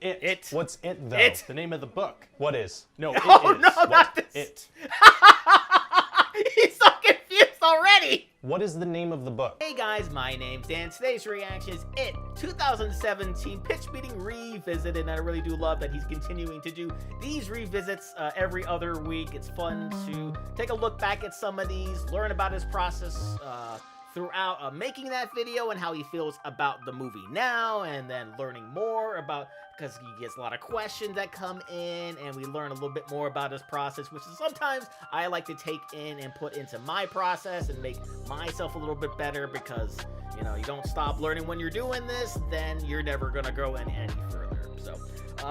It. It. What's it, though? It. The name of the book. What is? No, it no, is. no, What? not this. It. He's so confused already. What is the name of the book? Hey guys, my name's Dan. Today's reaction is It 2017 Pitch Meeting Revisited, and I really do love that he's continuing to do these revisits every other week. It's fun to take a look back at some of these, learn about his process throughout making that video and how he feels about the movie now, and then learning more about, because he gets a lot of questions that come in, and we learn a little bit more about his process, which is sometimes I like to take in and put into my process and make myself a little bit better, because, you know, you don't stop learning when you're doing this, then you're never gonna grow any further. So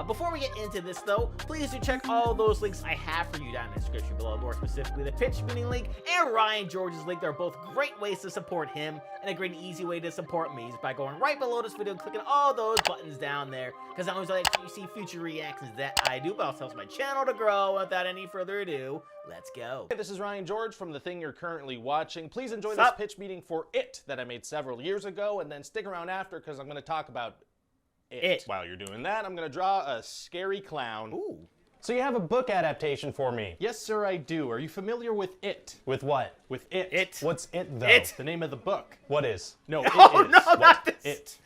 before we get into this though, please do check all those links I have for you down in the description below, more specifically the Pitch Meeting link and Ryan George's link. They're both great ways to support him, and a great and easy way to support me is by going right below this video and clicking all those buttons down there, because I always like to see future reactions that I do, but also helps my channel to grow. Without any further ado, let's go. Hey, this is Ryan George from the thing you're currently watching. Please enjoy Sup? this pitch meeting for It that I made several years ago, and then stick around after, because I'm going to talk about it. While you're doing that, I'm going to draw a scary clown. Ooh. So you have a book adaptation for me? Yes, sir, I do. Are you familiar with It? With what? With It. It. What's it, though? It. The name of the book. What is? No, No, it is. no, What? not this. It.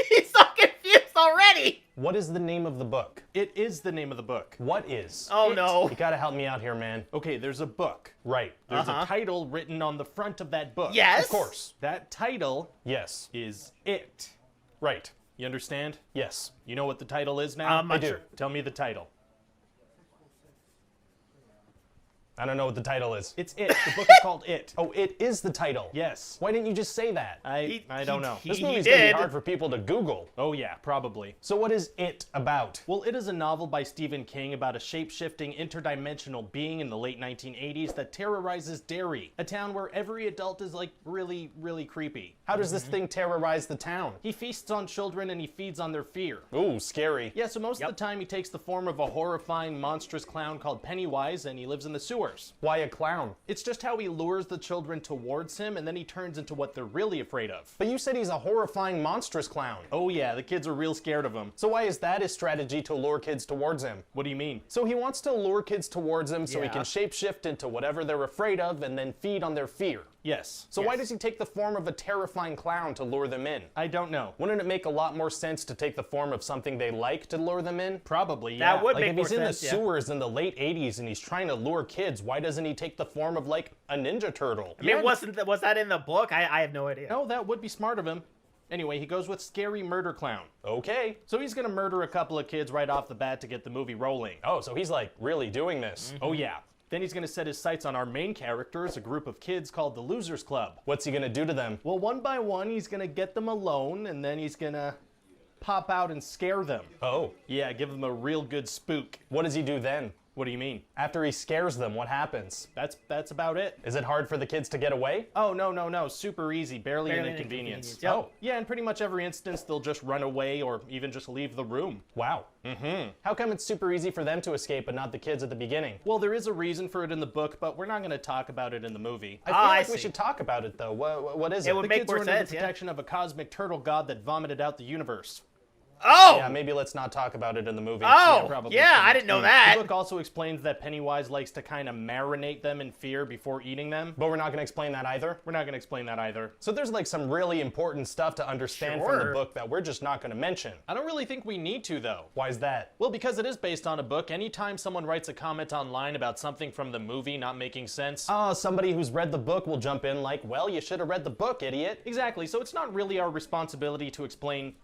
He's so confused already. What is the name of the book? It is the name of the book. What is? Oh, It. no. You gotta help me out here, man. Okay, there's a book. Right. There's a title written on the front of that book. Yes. Of course. That title, yes, is It. Right. You understand? Yes. You know what the title is now? I do. Tell me the title. I don't know what the title is. It's It. The book is called It. Oh, It is the title. Yes. Why didn't you just say that? I don't know. This movie's gonna be hard for people to Google. Oh yeah, probably. So what is It about? Well, It is a novel by Stephen King about a shape-shifting interdimensional being in the late 1980s that terrorizes Derry, a town where every adult is like really, really creepy. How does this thing terrorize the town? He feasts on children and he feeds on their fear. Ooh, scary. Yeah, so most of the time he takes the form of a horrifying, monstrous clown called Pennywise, and he lives in the sewers. Why a clown? It's just how he lures the children towards him, and then he turns into what they're really afraid of. But you said he's a horrifying, monstrous clown. Oh yeah, the kids are real scared of him. So why is that his strategy to lure kids towards him? What do you mean? So he wants to lure kids towards him so he can shapeshift into whatever they're afraid of and then feed on their fear. Yes. So why does he take the form of a terrifying clown to lure them in? I don't know. Wouldn't it make a lot more sense to take the form of something they like to lure them in? Probably, yeah. That would like make more if he's in sense, the sewers in the late 80s and he's trying to lure kids, why doesn't he take the form of like a Ninja Turtle? I mean, was that in the book? I have no idea. No, that would be smart of him. Anyway, he goes with Scary Murder Clown. Okay. So he's gonna murder a couple of kids right off the bat to get the movie rolling. Oh, so he's like really doing this. Oh yeah. Then he's gonna set his sights on our main characters, a group of kids called the Losers Club. What's he gonna do to them? Well, one by one, he's gonna get them alone, and then he's gonna pop out and scare them. Oh. Yeah, give them a real good spook. What does he do then? What do you mean? After he scares them, what happens? That's about it. Is it hard for the kids to get away? Oh, no. Super easy. Barely an inconvenience. Yep. Oh. Yeah, in pretty much every instance, they'll just run away or even just leave the room. Wow. How come it's super easy for them to escape but not the kids at the beginning? Well, there is a reason for it in the book, but we're not going to talk about it in the movie. I feel like we should talk about it, though. What is it? It would make more sense, The kids are under the protection of a cosmic turtle god that vomited out the universe. Oh! Yeah, maybe let's not talk about it in the movie. Oh! Probably Yeah, I didn't know that. The book also explains that Pennywise likes to kind of marinate them in fear before eating them. But we're not going to explain that either? We're not going to explain that either. So there's like some really important stuff to understand from the book that we're just not going to mention. I don't really think we need to, though. Why is that? Well, because it is based on a book. Anytime someone writes a comment online about something from the movie not making sense, somebody who's read the book will jump in like, well, you should have read the book, idiot. Exactly, so it's not really our responsibility to explain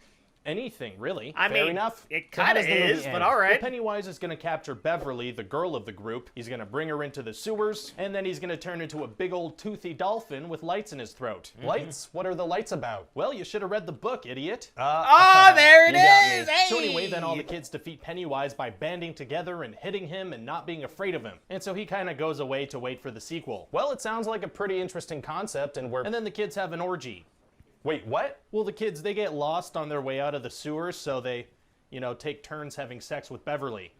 anything, really. I mean, enough. It kind of is, but all right. Well, Pennywise is going to capture Beverly, the girl of the group. He's going to bring her into the sewers, and then he's going to turn into a big old toothy dolphin with lights in his throat. Lights? What are the lights about? Well, you should have read the book, idiot. Oh, there it is! Hey! So anyway, then all the kids defeat Pennywise by banding together and hitting him and not being afraid of him. And so he kind of goes away to wait for the sequel. Well, it sounds like a pretty interesting concept, and then the kids have an orgy. Wait, what? Well, the kids, they get lost on their way out of the sewers, so they, take turns having sex with Beverly.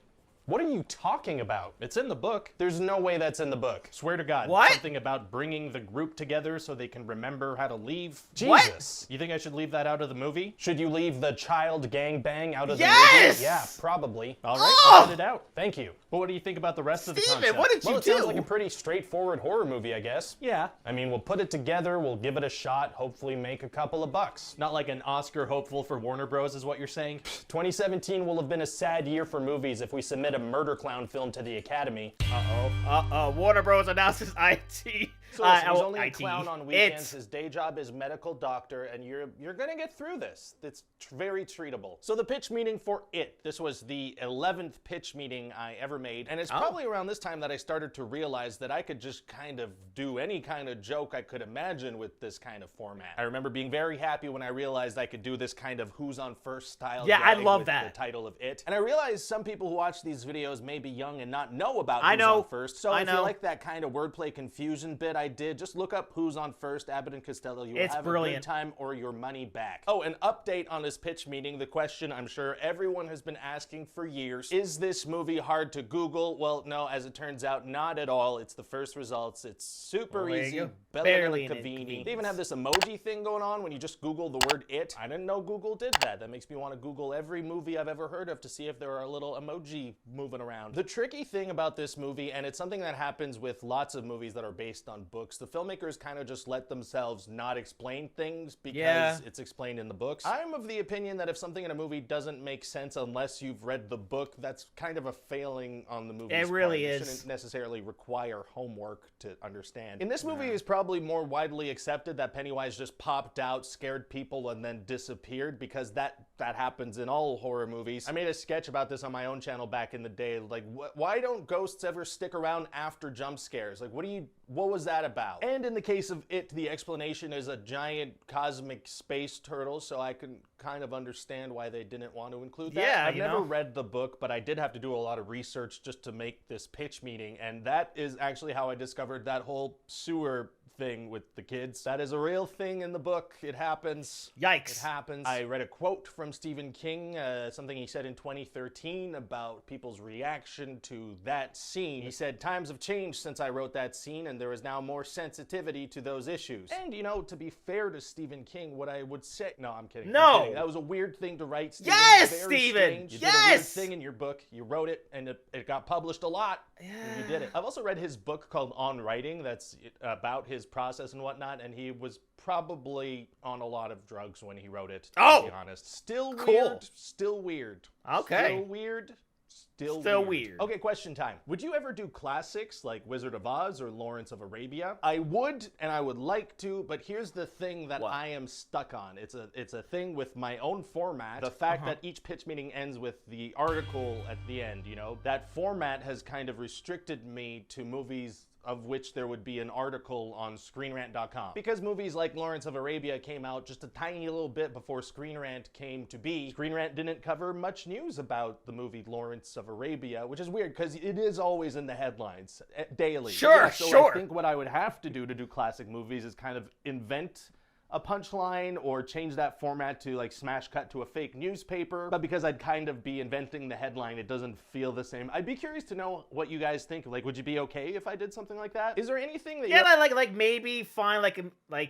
What are you talking about? It's in the book. There's no way that's in the book. Swear to God. What? Something about bringing the group together so they can remember how to leave. Jesus. You think I should leave that out of the movie? Should you leave the child gangbang out of the Yes! movie? Yeah, probably. All right, I'll cut it out. Thank you. But what do you think about the rest of the Steven, concept? what did Well, you it do? sounds like a pretty straightforward horror movie, I guess. Yeah. I mean, we'll put it together, we'll give it a shot, hopefully make a couple of bucks. Not like an Oscar hopeful for Warner Bros. Is what you're saying? 2017 will have been a sad year for movies if we submit a murder clown film to the Academy. Warner Bros. Announces IT. So listen, he's only a IT. clown on weekends. His day job is medical doctor, and you're gonna get through this. It's very treatable. So the pitch meeting for It. This was the 11th pitch meeting I ever made, and it's probably around this time that I started to realize that I could just kind of do any kind of joke I could imagine with this kind of format. I remember being very happy when I realized I could do this kind of Who's on First style Yeah, I gag love with that. the title of It. And I realized some people who watch these videos may be young and not know about I Who's know. on First. So I if know. you like that kind of wordplay confusion bit I did, just look up Who's on First, Abbott and Costello. You will It's have a brilliant. good time or your money back. Oh, an update on this pitch meeting. The question I'm sure everyone has been asking for years. Is this movie hard to Google? Well, no, as it turns out, not at all. It's the first results. It's super There you easy. go. Better Barely than an Cavini. inconvenience. They even have this emoji thing going on when you just Google the word It. I didn't know Google did that. That makes me want to Google every movie I've ever heard of to see if there are little emoji moving around. The tricky thing about this movie, and it's something that happens with lots of movies that are based on books, the filmmakers kind of just let themselves not explain things because it's explained in the books. I'm of the opinion that if something in a movie doesn't make sense unless you've read the book, that's kind of a failing on the movie's It really part. is. It shouldn't necessarily require homework to understand. In this movie, it's probably more widely accepted that Pennywise just popped out, scared people, and then disappeared because that happens in all horror movies. I made a sketch about this on my own channel back in the day. Like, why don't ghosts ever stick around after jump scares? Like, what was that about? And in the case of It, the explanation is a giant cosmic space turtle, so I can kind of understand why they didn't want to include that. Yeah, I've you never know. read the book, but I did have to do a lot of research just to make this pitch meeting, and that is actually how I discovered that whole sewer thing with the kids. That is a real thing in the book. It happens. Yikes. It happens. I read a quote from Stephen King, something he said in 2013 about people's reaction to that scene. He said, "Times have changed since I wrote that scene, and there is now more sensitivity to those issues." And, you know, to be fair to Stephen King, what I would say... No, I'm kidding. No! I'm kidding. That was a weird thing to write, Stephen. Yes, Very Stephen! strange. You did a weird Yes! thing in your book. You wrote it, and it got published a lot. And you did it. I've also read his book called On Writing. That's about his process and whatnot, and he was probably on a lot of drugs when he wrote it, to be honest. Still Cool. weird. Still weird. Okay. Still weird. Still weird. Okay, question time. Would you ever do classics like Wizard of Oz or Lawrence of Arabia? I would, and I would like to, but here's the thing that I am stuck on. It's a thing with my own format. The fact that each pitch meeting ends with the article at the end, you know, that format has kind of restricted me to movies of which there would be an article on ScreenRant.com. Because movies like Lawrence of Arabia came out just a tiny little bit before Screen Rant came to be. Screen Rant didn't cover much news about the movie Lawrence of Arabia, which is weird because it is always in the headlines daily. Sure, So sure. I think what I would have to do classic movies is kind of invent a punchline or change that format to like smash cut to a fake newspaper. But because I'd kind of be inventing the headline, it doesn't feel the same. I'd be curious to know what you guys think. Like, would you be okay if I did something like that? Is there anything that Yeah, like maybe find like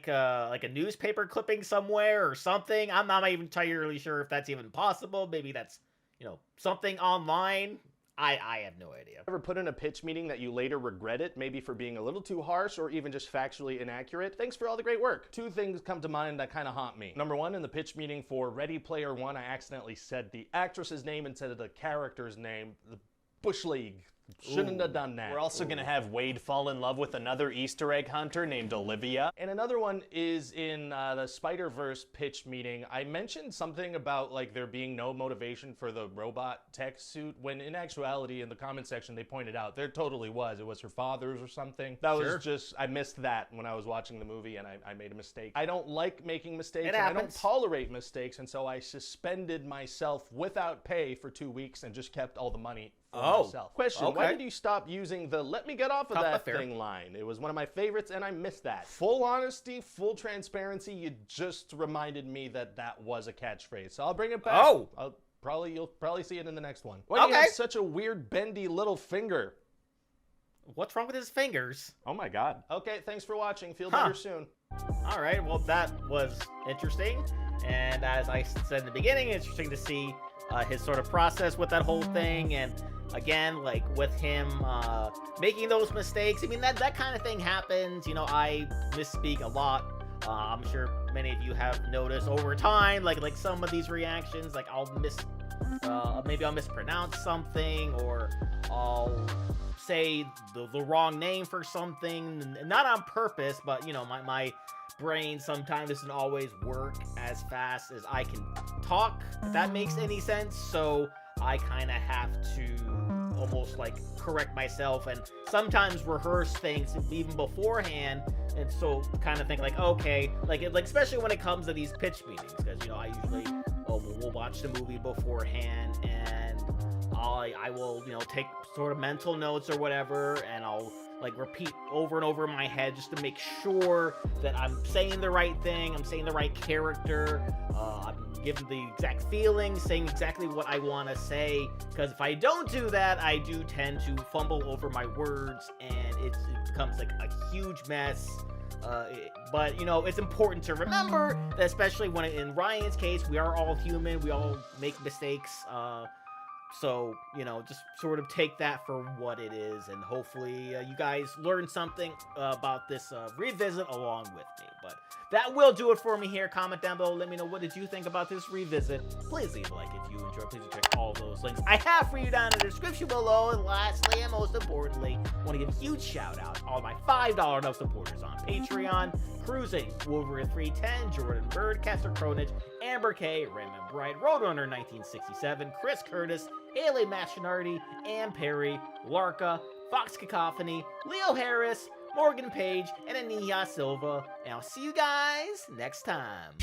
a newspaper clipping somewhere or something. I'm not even entirely sure if that's even possible. Maybe that's, you know, something online. I have no idea. Ever put in a pitch meeting that you later regret it, maybe for being a little too harsh or even just factually inaccurate? Thanks for all the great work. Two things come to mind that kind of haunt me. Number one, in the pitch meeting for Ready Player One, I accidentally said the actress's name instead of the character's name. The Bush League. Shouldn't have done that. We're also gonna have Wade fall in love with another Easter egg hunter named Olivia. And another one is in the Spider-Verse pitch meeting. I mentioned something about like there being no motivation for the robot tech suit, when in actuality in the comment section they pointed out there totally was. It was her father's or something. That was just, I missed that when I was watching the movie and I made a mistake. I don't like making mistakes. It And I don't happens. tolerate mistakes, and so I suspended myself without pay for 2 weeks and just kept all the money for myself. Question, why okay. did you stop using the "let me get off of that fair. thing" line? It was one of my favorites and I missed that. Full honesty, full transparency, you just reminded me that that was a catchphrase. So I'll bring it back. Oh. I'll You'll probably see it in the next one. Why do you have such a weird bendy little finger? What's wrong with his fingers? Oh my god. Okay, thanks for watching. Feel better soon. All right, well, that was interesting. And as I said in the beginning, interesting to see his sort of process with that whole thing. And again, like with him making those mistakes, I mean, that kind of thing happens. You know, I misspeak a lot. I'm sure many of you have noticed over time, like some of these reactions, like maybe I'll mispronounce something, or I'll say the wrong name for something, not on purpose, but you know, my brain sometimes doesn't always work as fast as I can talk, if that makes any sense. So I kind of have to almost like correct myself and sometimes rehearse things even beforehand, and so kind of think like, okay, like especially when it comes to these pitch meetings, because you know, I usually we'll watch the movie beforehand, and I will, you know, take sort of mental notes or whatever, and I'll like repeat over and over in my head just to make sure that I'm saying the right thing, I'm saying the right character, I'm giving the exact feeling, saying exactly what I want to say, because if I don't do that, I do tend to fumble over my words, and it becomes like a huge mess. But you know, it's important to remember that, especially when in Ryan's case, we are all human, we all make mistakes, so, you know, just sort of take that for what it is, and hopefully you guys learn something about this revisit along with me. But that will do it for me here. Comment down below, let me know, what did you think about this revisit? Please leave a like if you enjoyed. Please check all those links I have for you down in the description below. And lastly, and most importantly, I want to give a huge shout out to all my $5 enough supporters on Patreon: Cruising, Wolverine 310, Jordan Bird, Caster Cronage, Amber K, Raymond Bright, Roadrunner 1967, Chris Curtis, Haley Machinardi, Ann Perry, Larka, Fox Cacophony, Leo Harris, Morgan Page, and Aniha Silva. And I'll see you guys next time.